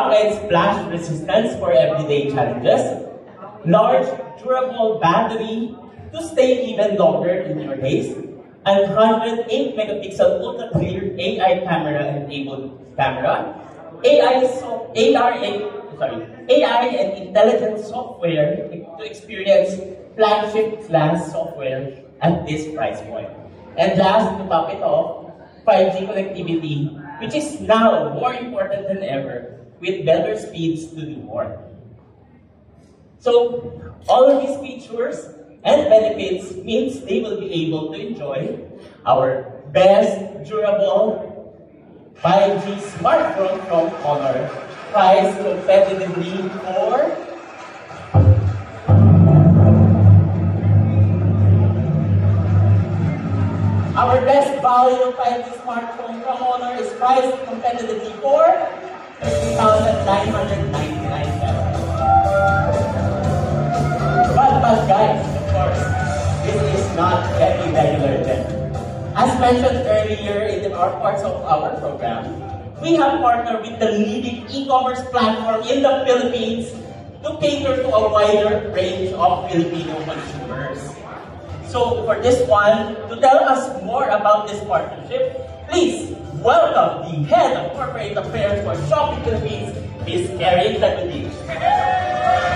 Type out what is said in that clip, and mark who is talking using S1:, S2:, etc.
S1: Provides splash resistance for everyday challenges, large durable battery to stay even longer in your days, and 108 megapixel ultra clear AI camera enabled camera, AI and intelligent software to experience flagship class software at this price point. And last, to top it off, 5G connectivity, which is now more important than ever, with better speeds to do more. So, all of these features and benefits means they will be able to enjoy our best durable 5G smartphone from Honor, priced competitively for our best value 5G smartphone from Honor is priced competitively for 3,999 pesos. But guys, of course, this is not any regular event. As mentioned earlier in our parts of our program, we have partnered with the leading e-commerce platform in the Philippines to cater to a wider range of Filipino consumers. So for this one, to tell us more about this partnership, please welcome the Head of Corporate Affairs for Shopee Philippines, Ms. Karen Tagudig.